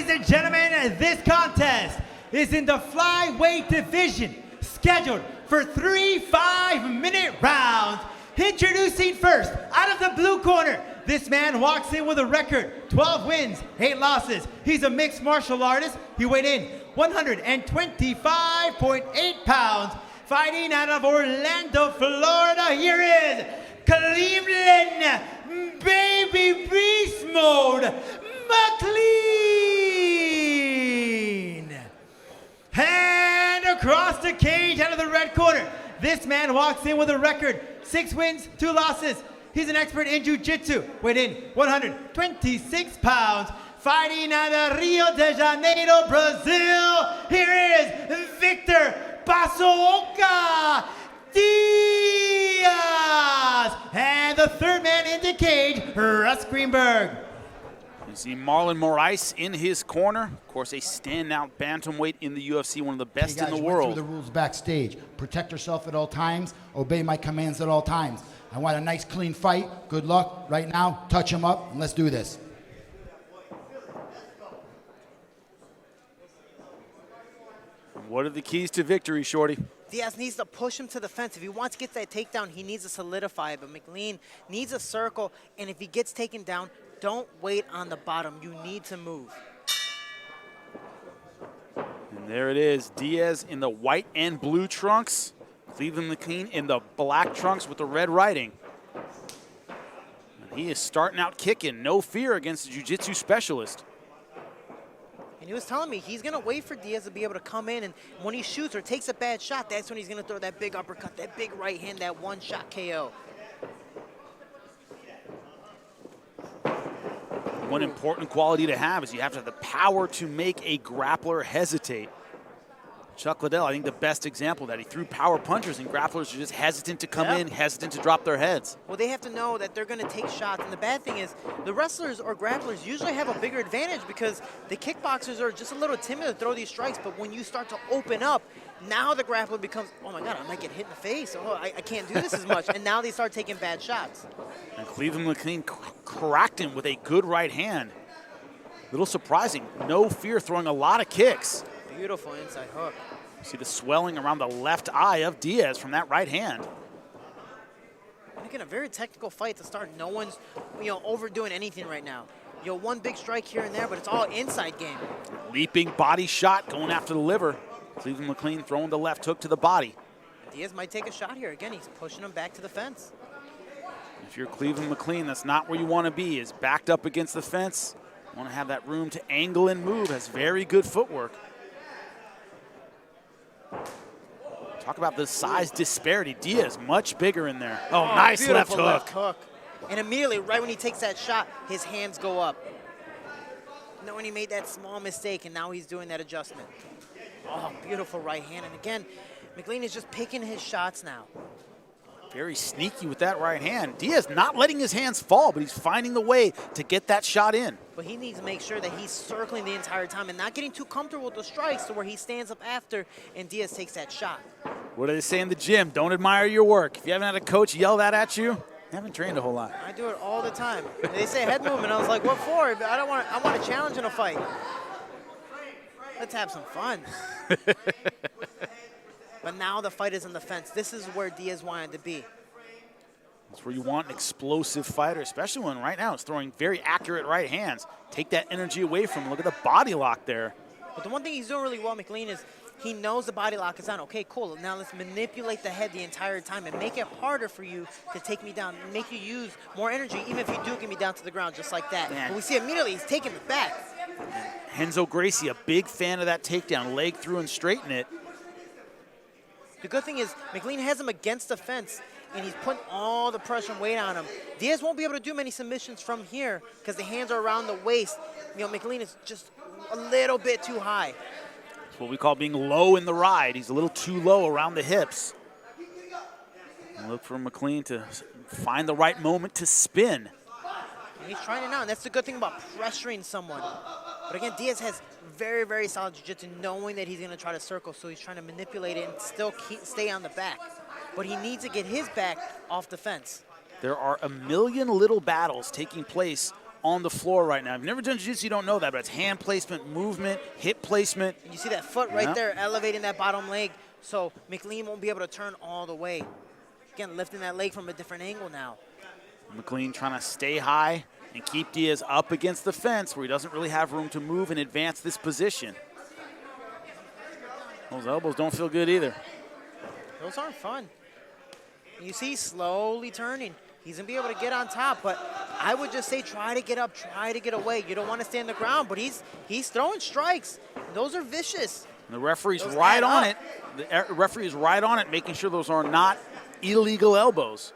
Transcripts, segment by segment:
Ladies and gentlemen, this contest is in the flyweight division, scheduled for 3 5-minute rounds. Introducing first, out of the blue corner, this man walks in with a record, 12 wins, 8 losses. He's a mixed martial artist. He weighed in 125.8 pounds, fighting out of Orlando, Florida. Here is Cleveland Baby Beast Mode, McLean. And across the cage, out of the red corner, this man walks in with a record, 6 wins, 2 losses. He's an expert in jiu-jitsu, weighed in 126 pounds, fighting out of Rio de Janeiro, Brazil. Here is Victor Pasoca Diaz. And the third man in the cage, Russ Greenberg. You see Marlon Moraes in his corner. Of course, a standout bantamweight in the UFC, one of the best hey guys, in the went world. through the rules backstage. Protect yourself at all times. Obey my commands at all times. I want a nice, clean fight. Good luck. Right now, touch him up, and let's do this. What are the keys to victory, Shorty? Diaz needs to push him to the fence. If he wants to get that takedown, he needs to solidify it. But McLean needs a circle, and if he gets taken down, don't wait on the bottom. You need to move. And there it is, Diaz in the white and blue trunks. Cleveland McLean in the black trunks with the red writing. And he is starting out kicking, no fear against the jiu-jitsu specialist. And he was telling me he's going to wait for Diaz to be able to come in, and when he shoots or takes a bad shot, that's when he's going to throw that big uppercut, that big right hand, that one-shot KO. One important quality to have is you have to have the power to make a grappler hesitate. Chuck Liddell, I think the best example of that. He threw power punchers, and grapplers are just hesitant to come in, hesitant to drop their heads. Well, they have to know that they're going to take shots, and the bad thing is the wrestlers or grapplers usually have a bigger advantage because the kickboxers are just a little timid to throw these strikes, but when you start to open up, now the grappler becomes, oh my God, I might get hit in the face. Oh, I can't do this as much. And now they start taking bad shots. And Cleveland McLean cracked him with a good right hand. Little surprising. No fear, throwing a lot of kicks. Beautiful inside hook. See the swelling around the left eye of Diaz from that right hand. And again, a very technical fight to start. No one's, overdoing anything right now. One big strike here and there, but it's all inside game. Leaping body shot going after the liver. Cleveland McLean throwing the left hook to the body. Diaz might take a shot here. Again, he's pushing him back to the fence. If you're Cleveland McLean, that's not where you want to be, is backed up against the fence. You want to have that room to angle and move, has very good footwork. Talk about the size disparity. Diaz much bigger in there. Oh, nice left hook. And immediately, right when he takes that shot, his hands go up. Knowing he made that small mistake, and now he's doing that adjustment. Oh, beautiful right hand. And again, McLean is just picking his shots now. Very sneaky with that right hand. Diaz not letting his hands fall, but he's finding the way to get that shot in. But he needs to make sure that he's circling the entire time and not getting too comfortable with the strikes to where he stands up after and Diaz takes that shot. What do they say in the gym? Don't admire your work. If you haven't had a coach yell that at you, you haven't trained a whole lot. I do it all the time. They say head movement. I was like, what for? I want a challenge in a fight. Let's have some fun. But now the fight is on the fence. This is where Diaz wanted to be. That's where you want an explosive fighter, especially when right now he's throwing very accurate right hands. Take that energy away from him. Look at the body lock there. But the one thing he's doing really well, McLean, is he knows the body lock is on. Okay, cool. Now let's manipulate the head the entire time and make it harder for you to take me down, make you use more energy, even if you do get me down to the ground just like that. But we see immediately he's taking it back. Renzo Gracie, a big fan of that takedown. Leg through and straighten it. The good thing is McLean has him against the fence, and he's putting all the pressure and weight on him. Diaz won't be able to do many submissions from here because the hands are around the waist. McLean is just a little bit too high. That's what we call being low in the ride. He's a little too low around the hips. And look for McLean to find the right moment to spin. And he's trying it now, and that's the good thing about pressuring someone. But again, Diaz has very, very solid jiu-jitsu, knowing that he's going to try to circle, so he's trying to manipulate it and still stay on the back. But he needs to get his back off the fence. There are a million little battles taking place on the floor right now. If you've never done jiu-jitsu, you don't know that, but it's hand placement, movement, hip placement. And you see that foot right there elevating that bottom leg, so McLean won't be able to turn all the way. Again, lifting that leg from a different angle now. McLean trying to stay high and keep Diaz up against the fence where he doesn't really have room to move and advance this position. Those elbows don't feel good either. Those aren't fun. And you see slowly turning. He's going to be able to get on top, but I would just say try to get up, try to get away. You don't want to stay on the ground, but he's throwing strikes. Those are vicious. And the referee's right on it. The referee is right on it, making sure those are not illegal elbows.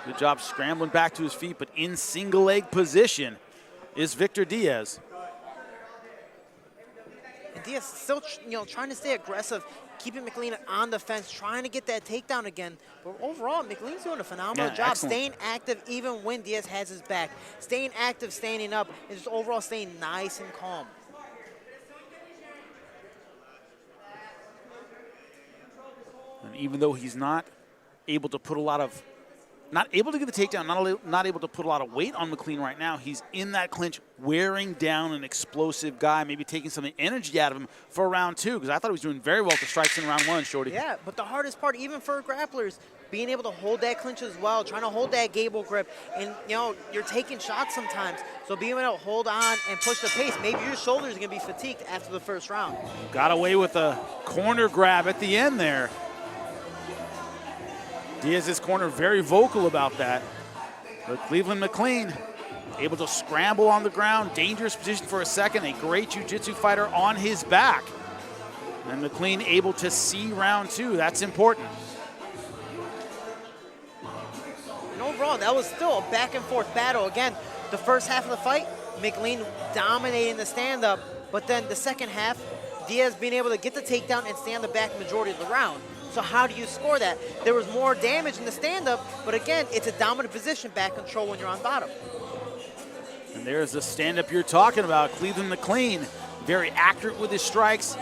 Good job scrambling back to his feet, but in single leg position is Victor Diaz. And Diaz still, trying to stay aggressive, keeping McLean on the fence, trying to get that takedown again. But overall, McLean's doing a phenomenal job, excellent. Staying active even when Diaz has his back. Staying active, standing up, and just overall staying nice and calm. And even though he's not able to put not able to get the takedown, not able to put a lot of weight on McLean right now, he's in that clinch wearing down an explosive guy, maybe taking some of the energy out of him for round 2, because I thought he was doing very well with the strikes in round 1, Shorty. Yeah, but the hardest part, even for grapplers, being able to hold that clinch as well, trying to hold that gable grip, and you're taking shots sometimes, so being able to hold on and push the pace, maybe your shoulders are going to be fatigued after the first round. Got away with a corner grab at the end there. Diaz's corner very vocal about that. But Cleveland McLean able to scramble on the ground, dangerous position for a second, a great jiu-jitsu fighter on his back. And McLean able to see round 2, that's important. And overall, that was still a back and forth battle. Again, the first half of the fight, McLean dominating the stand-up, but then the second half, Diaz being able to get the takedown and stay on the back majority of the round. So how do you score that? There was more damage in the stand-up, but again, it's a dominant position, back control when you're on bottom. And there's the stand-up you're talking about. Cleveland McLean, very accurate with his strikes,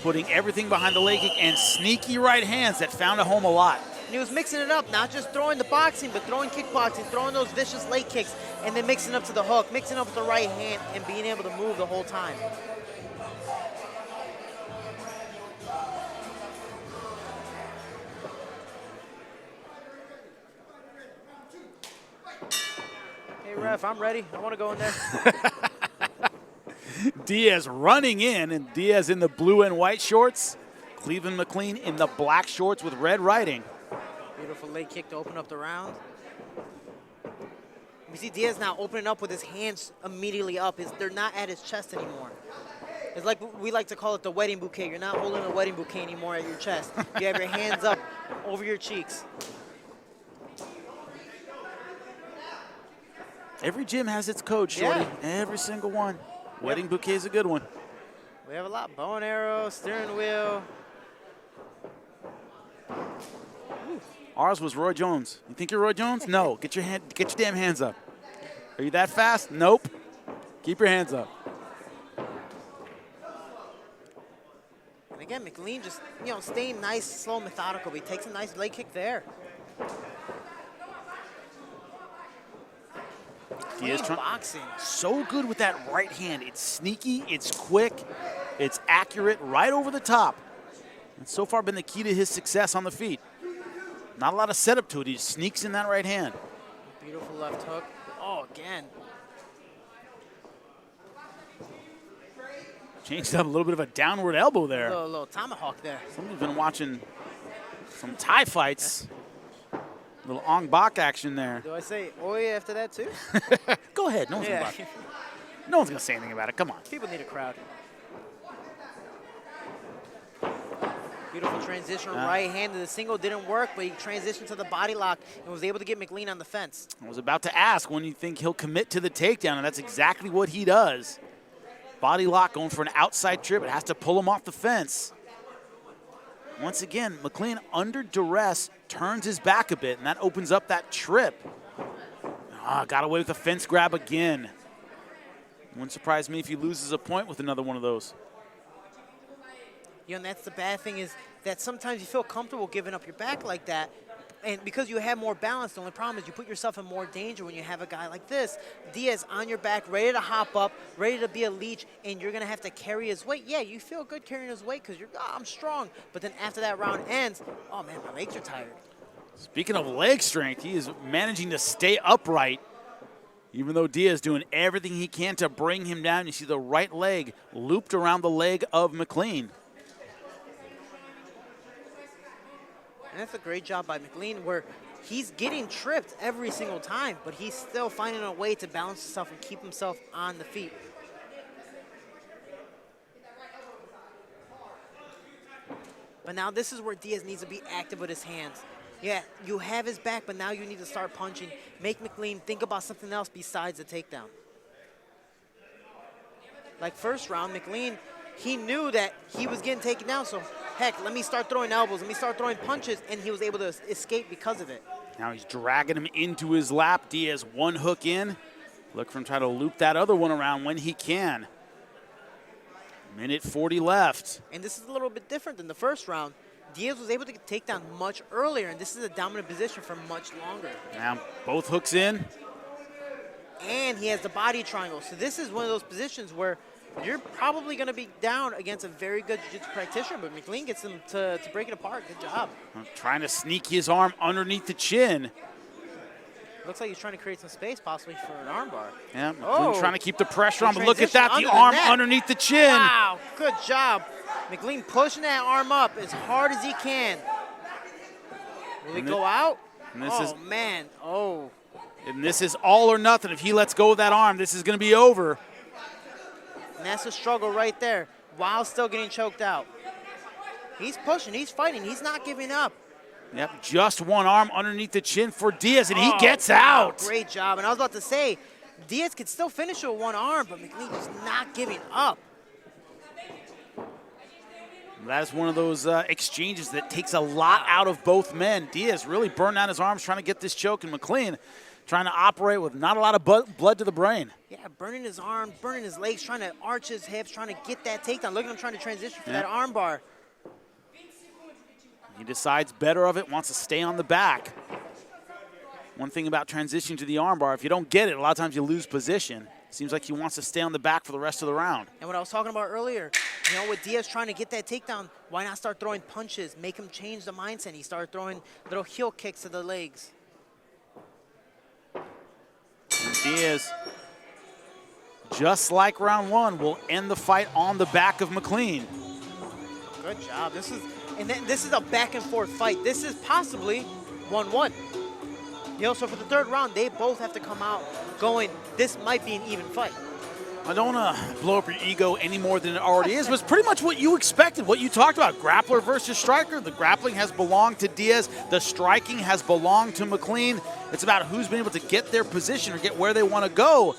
putting everything behind the leg kick and sneaky right hands that found a home a lot. And he was mixing it up, not just throwing the boxing, but throwing kickboxing, throwing those vicious leg kicks, and then mixing up to the hook, mixing up with the right hand, and being able to move the whole time. Hey, ref, I'm ready. I want to go in there. Diaz running in, and Diaz in the blue and white shorts. Cleveland McLean in the black shorts with red writing. Beautiful leg kick to open up the round. We see Diaz now opening up with his hands immediately up. They're not at his chest anymore. It's like we like to call it the wedding bouquet. You're not holding a wedding bouquet anymore at your chest. You have your hands up over your cheeks. Every gym has its code, Shorty. Yeah. Every single one. Wedding bouquet is a good one. We have a lot. Bow and arrow, steering wheel. Ours was Roy Jones. You think you're Roy Jones? No. Get your damn hands up. Are you that fast? Nope. Keep your hands up. And again, McLean just, staying nice, slow, methodical. He takes a nice leg kick there. Diaz boxing. So good with that right hand. It's sneaky, it's quick, it's accurate, right over the top. And so far been the key to his success on the feet. Not a lot of setup to it. He just sneaks in that right hand. Beautiful left hook. Oh, again. Changed up a little bit of a downward elbow there. A little tomahawk there. Somebody's been watching some Thai fights. A little Ong Bak action there. Do I say oi after that too? Go ahead. No one's gonna say anything about it. Come on. People need a crowd. Beautiful transition, right hand to the single didn't work, but he transitioned to the body lock and was able to get McLean on the fence. I was about to ask when you think he'll commit to the takedown, and that's exactly what he does. Body lock going for an outside trip. It has to pull him off the fence. Once again, McLean under duress turns his back a bit, and that opens up that trip. Got away with a fence grab again. Wouldn't surprise me if he loses a point with another one of those. And that's the bad thing is that sometimes you feel comfortable giving up your back like that, And because you have more balance, the only problem is you put yourself in more danger when you have a guy like this. Diaz on your back, ready to hop up, ready to be a leech, and you're going to have to carry his weight. Yeah, you feel good carrying his weight because you're, I'm strong. But then after that round ends, oh, man, my legs are tired. Speaking of leg strength, he is managing to stay upright, even though Diaz doing everything he can to bring him down. You see the right leg looped around the leg of McLean. And that's a great job by McLean, where he's getting tripped every single time, but he's still finding a way to balance himself and keep himself on the feet. But now this is where Diaz needs to be active with his hands. Yeah, you have his back, but now you need to start punching. Make McLean think about something else besides the takedown. Like first round, McLean, he knew that he was getting taken down, so heck, let me start throwing elbows, let me start throwing punches, and he was able to escape because of it. Now he's dragging him into his lap. Diaz one hook in. Look for him try to loop that other one around when he can. Minute 40 left. And this is a little bit different than the first round. Diaz was able to get takedown much earlier, and this is a dominant position for much longer. Now both hooks in. And he has the body triangle. So this is one of those positions where you're probably going to be down against a very good jiu-jitsu practitioner, but McLean gets him to break it apart. Good job. Trying to sneak his arm underneath the chin. Looks like he's trying to create some space possibly for an armbar. Yeah, McLean trying to keep the pressure on, but look at Transition that, the under arm net. underneath the chin. Wow, good job. McLean pushing that arm up as hard as he can. Will he go out? Oh, man. Oh. And this is all or nothing. If he lets go of that arm, this is going to be over. And that's a struggle right there while still getting choked out. He's pushing. He's fighting. He's not giving up. Yep, just one arm underneath the chin for Diaz, and he gets out. Great job. And I was about to say, Diaz could still finish with one arm, but McLean is not giving up. That is one of those exchanges that takes a lot out of both men. Diaz really burned out his arms trying to get this choke, and McLean trying to operate with not a lot of blood to the brain. Yeah, burning his arms, burning his legs, trying to arch his hips, trying to get that takedown. Look at him trying to transition for that arm bar. He decides better of it, wants to stay on the back. One thing about transitioning to the armbar, if you don't get it, a lot of times you lose position. Seems like he wants to stay on the back for the rest of the round. And what I was talking about earlier, you know, with Diaz trying to get that takedown, why not start throwing punches, make him change the mindset? He started throwing little heel kicks to the legs. And Diaz, just like round one, will end the fight on the back of McLean. Good job. This is a back and forth fight. This is possibly 1-1. You know, so for the third round, they both have to come out going, this might be an even fight. I don't want to blow up your ego any more than it already is, but it's pretty much what you expected, what you talked about. Grappler versus striker. The grappling has belonged to Diaz. The striking has belonged to McLean. It's about who's been able to get their position or get where they want to go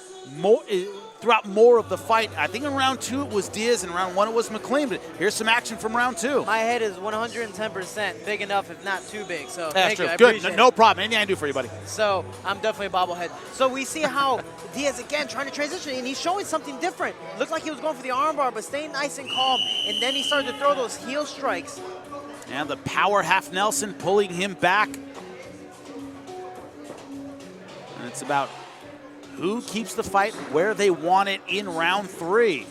throughout more of the fight. I think in round two it was Diaz, and in round one it was McLean, but here's some action from round two. My head is 110% big enough, if not too big. So That's thank true. you. I Good. appreciate No it. problem. Anything I can do for you, buddy. So I'm definitely a bobblehead. So we see how Diaz again trying to transition, and he's showing something different. Looked like he was going for the armbar, but staying nice and calm. And then he started to throw those heel strikes. And the power half Nelson pulling him back. And it's about who keeps the fight where they want it in round three.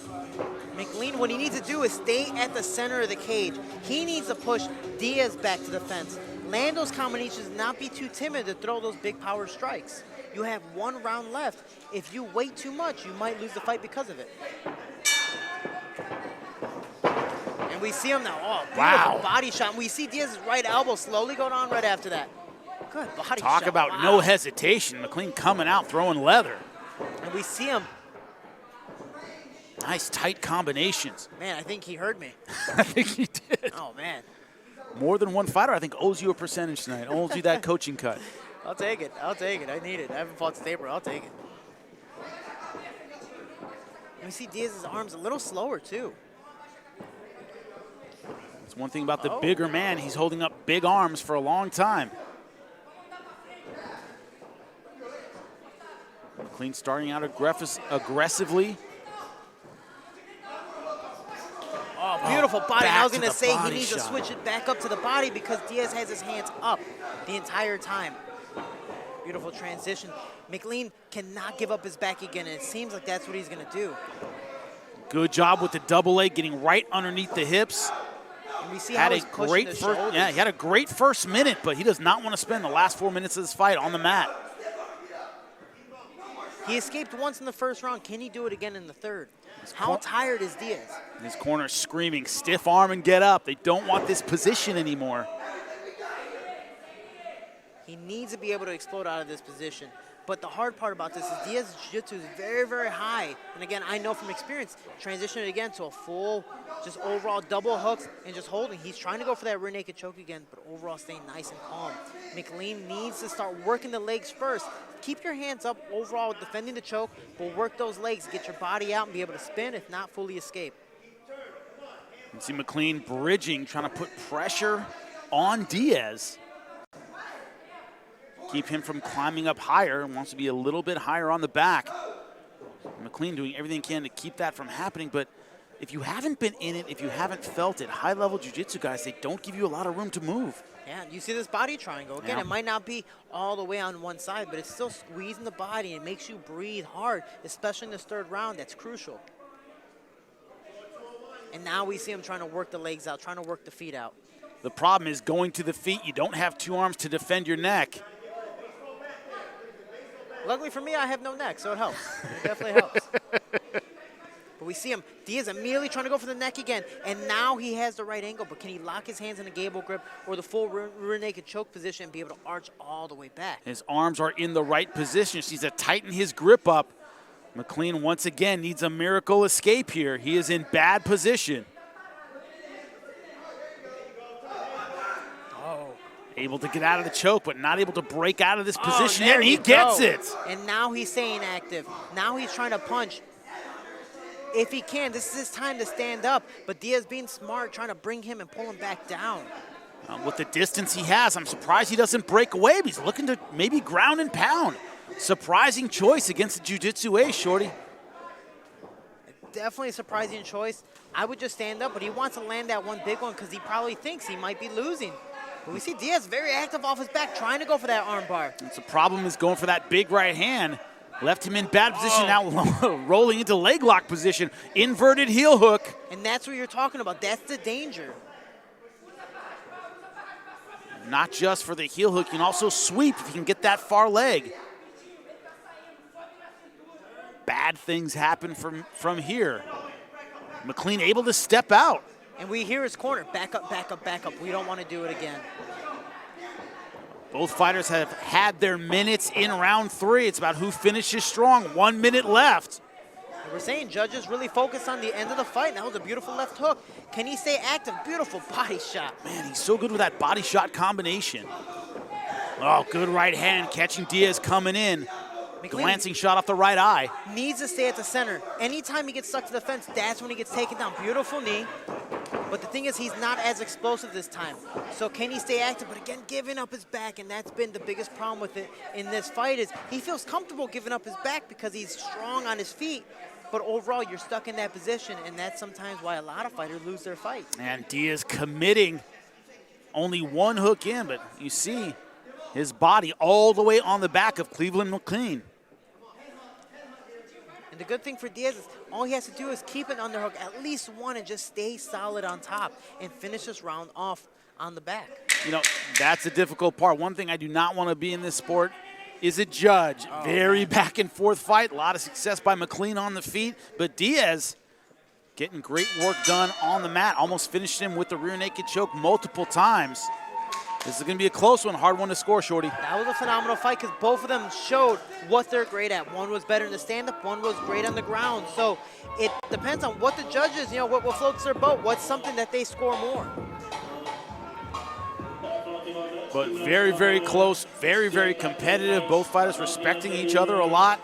McLean, what he needs to do is stay at the center of the cage. He needs to push Diaz back to the fence. Land those combinations, not be too timid to throw those big power strikes. You have one round left. If you wait too much, you might lose the fight because of it. And we see him now. Oh, beautiful Wow. body shot. And we see Diaz's right elbow slowly going on right after that. Good body shot. Talk about Wow. no hesitation. McLean coming out, throwing leather. And we see him. Nice tight combinations. Man, I think he heard me. I think he did. Oh, man. More than one fighter, I think, owes you a percentage tonight. Owes you that coaching cut. I'll take it. I'll take it. I need it. I haven't fought Staber. I'll take it. And we see Diaz's arms a little slower, too. It's one thing about the bigger man. He's holding up big arms for a long time. McLean starting out aggressively. Oh, beautiful body. back I was to going the to say he body needs to shot. switch it back up to the body because Diaz has his hands up the entire time. Beautiful transition. McLean cannot give up his back again, and it seems like that's what he's going to do. Good job with the double leg, getting right underneath the hips. And we see Had how a he's pushing great the first, shoulders. yeah, he had a great first minute, but he does not want to spend the last 4 minutes of this fight on the mat. He escaped once in the first round. Can he do it again in the third? How tired is Diaz? His corner screaming, stiff arm and get up. They don't want this position anymore. He needs to be able to explode out of this position. But the hard part about this is Diaz's jiu-jitsu is very, very high. And again, I know from experience, transition it again to a full, just overall double hooks and just holding. He's trying to go for that rear naked choke again, but overall staying nice and calm. McLean needs to start working the legs first. Keep your hands up overall defending the choke, but work those legs, get your body out and be able to spin, if not fully escape. You see McLean bridging, trying to put pressure on Diaz. Keep him from climbing up higher and wants to be a little bit higher on the back. McLean doing everything he can to keep that from happening, but if you haven't been in it, if you haven't felt it, high-level jiu-jitsu guys, they don't give you a lot of room to move. Yeah, you see this body triangle. Again, Yeah. It might not be all the way on one side, but it's still squeezing the body and it makes you breathe hard, especially in this third round. That's crucial. And now we see him trying to work the legs out, trying to work the feet out. The problem is going to the feet. You don't have two arms to defend your neck. Luckily for me, I have no neck, so it helps. It definitely helps. But we see him, Diaz immediately trying to go for the neck again, and now he has the right angle, but can he lock his hands in a gable grip or the full rear naked choke position and be able to arch all the way back? His arms are in the right position. He needs to tighten his grip up. McLean once again needs a miracle escape here. He is in bad position. Able to get out of the choke, but not able to break out of this position yet, and he gets it. And now he's staying active. Now he's trying to punch. If he can, this is his time to stand up, but Diaz being smart, trying to bring him and pull him back down. With the distance he has, I'm surprised he doesn't break away, but he's looking to maybe ground and pound. Surprising choice against the jiu-jitsu ace, Shorty. Definitely a surprising choice. I would just stand up, but he wants to land that one big one because he probably thinks he might be losing. But we see Diaz very active off his back, trying to go for that arm bar. The problem is going for that big right hand. Left him in bad position, now rolling into leg lock position. Inverted heel hook. And that's what you're talking about. That's the danger. Not just for the heel hook, you can also sweep if you can get that far leg. Bad things happen from here. McLean able to step out. And we hear his corner, back up, back up, back up. We don't want to do it again. Both fighters have had their minutes in round 3. It's about who finishes strong. 1 minute left. And we're saying judges really focus on the end of the fight. That was a beautiful left hook. Can he stay active? Beautiful body shot. Man, he's so good with that body shot combination. Oh, good right hand catching Diaz coming in. McLean Glancing shot off the right eye. needs to stay at the center. Anytime he gets stuck to the fence, that's when he gets taken down. Beautiful knee. But the thing is, he's not as explosive this time. So can he stay active? But again, giving up his back, and that's been the biggest problem with it in this fight is he feels comfortable giving up his back because he's strong on his feet. But overall, you're stuck in that position, and that's sometimes why a lot of fighters lose their fight. And Diaz committing. Only one hook in, but you see his body all the way on the back of Cleveland McLean. And the good thing for Diaz is all he has to do is keep an underhook, at least one, and just stay solid on top and finish this round off on the back. You know, that's the difficult part. One thing I do not want to be in this sport is a judge. Very back and forth fight. A lot of success by McLean on the feet, but Diaz getting great work done on the mat. Almost finished him with the rear naked choke multiple times. This is going to be a close one, hard one to score, Shorty. That was a phenomenal fight because both of them showed what they're great at. One was better in the stand-up, one was great on the ground. So it depends on what the judges, what floats their boat, what's something that they score more. But very, very close, very, very competitive. Both fighters respecting each other a lot.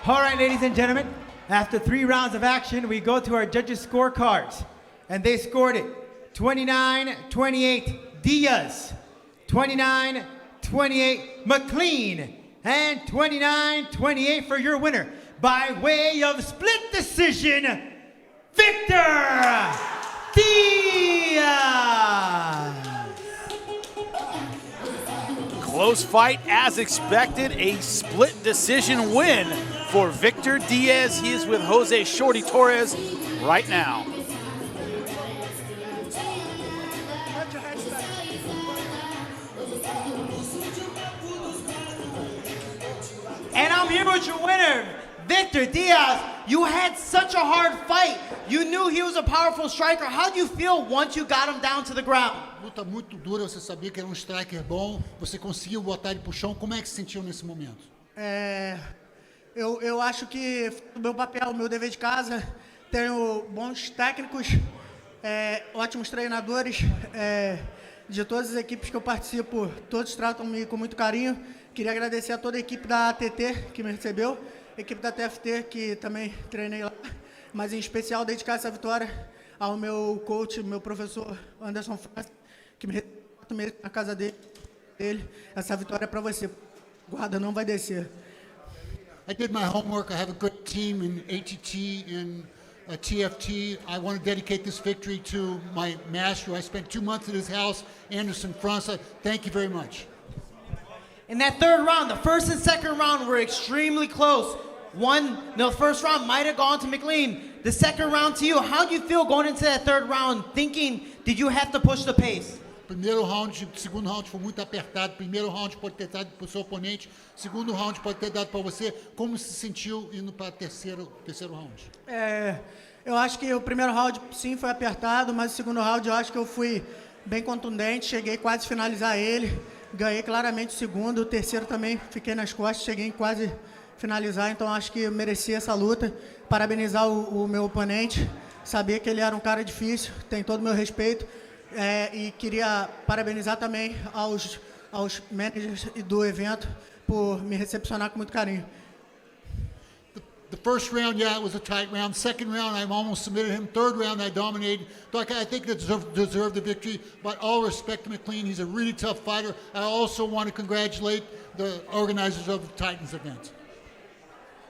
All right, ladies and gentlemen, after 3 rounds of action, we go to our judges' scorecards. And they scored it 29-28 Diaz, 29-28 McLean, and 29-28 for your winner. By way of split decision, Victor Diaz! Close fight as expected, a split decision win for Victor Diaz. He is with Jose Shorty Torres right now. And I'm here with your winner, Victor Diaz. You had such a hard fight. You knew he was a powerful striker. How do you feel once you got him down to the ground? Luta muito dura, você sabia que era um striker bom, você conseguiu botar ele pro chão. Como é que se sentiu nesse momento? Eu acho que o meu papel, o meu dever de casa, tenho bons técnicos, ótimos treinadores, de todas as equipes que eu participo, todos tratam-me com muito carinho. Queria agradecer a toda a equipe da ATT que me recebeu, a equipe da TFT que também treinei lá, mas em especial dedicar essa vitória ao meu coach, meu professor Anderson França, que me recebeu 4 meses na casa dele. Essa vitória é para você. Guarda não vai descer. I did my homework. I have a good team in ATT and TFT. I want to dedicate this victory to my master. I spent 2 months at his house, Anderson França. Thank you very much. In that third round, the first and second round were extremely close. The first round might have gone to McLean. The second round to you. How do you feel going into that third round, thinking, did you have to push the pace? Primeiro round, segundo round foi muito apertado. Primeiro round pode ter dado para o seu oponente. Segundo round pode ter dado para você. Como se sentiu indo para o terceiro round? Eu acho que o primeiro round sim foi apertado, mas o segundo round eu acho que eu fui bem contundente, cheguei quase a finalizar ele, ganhei claramente o segundo, o terceiro também fiquei nas costas, cheguei em quase finalizar, então acho que eu mereci essa luta. Parabenizar o meu oponente, sabia que ele era um cara difícil, tem todo o meu respeito, e queria parabenizar também aos managers do evento por me recepcionar com muito carinho. The first round, yeah, it was a tight round. Second round, I almost submitted him. Third round, I dominated. So I think they deserved the victory. But all respect to McLean, he's a really tough fighter. I also want to congratulate the organizers of the Titans event.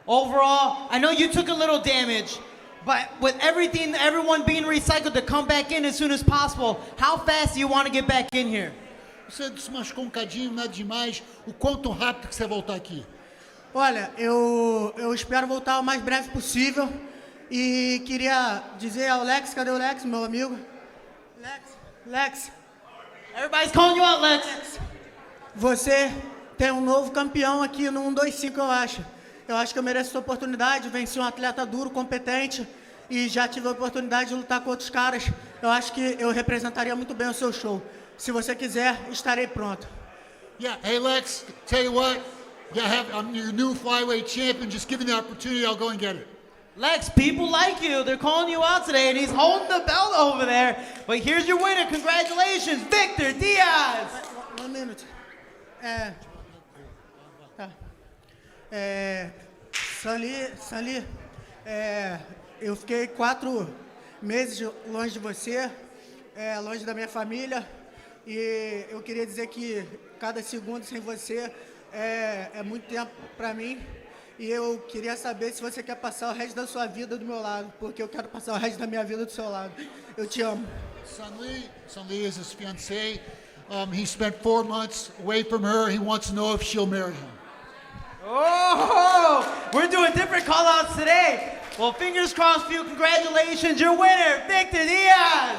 Overall, I know you took a little damage, but with everyone being recycled to come back in as soon as possible, how fast do you want to get back in here? Você se machucou um cadinho, nada demais. O quanto rápido que você vai voltar aqui? Olha, eu espero voltar o mais breve possível e queria dizer ao Lex, cadê o Lex, meu amigo? Lex. Everybody's calling you out, Lex. Você tem um novo campeão aqui no 125, eu acho. Eu acho que eu mereço essa oportunidade, venci um atleta duro, competente e já tive a oportunidade de lutar com outros caras. Eu acho que eu representaria muito bem o seu show. Se você quiser, estarei pronto. Yeah, hey Lex, tell you what. I'm your new flyweight champion. Just give me the opportunity, I'll go and get it. Lex, people like you. They're calling you out today, and he's holding the belt over there. But here's your winner. Congratulations, Victor Diaz. 1 minute. Sanli, eu fiquei 4 meses longe de você, longe da minha família, e eu queria dizer que cada segundo sem você é muito tempo para mim, e eu queria saber se você quer passar o resto da sua vida do meu lado, porque eu quero passar o resto da minha vida do seu lado. Eu te amo. Sanli is his fiancée. He spent 4 months away from her. He wants to know if she'll marry him. Oh, we're doing different call-outs today. Well, fingers crossed for you. Congratulations, your winner, Victor Diaz.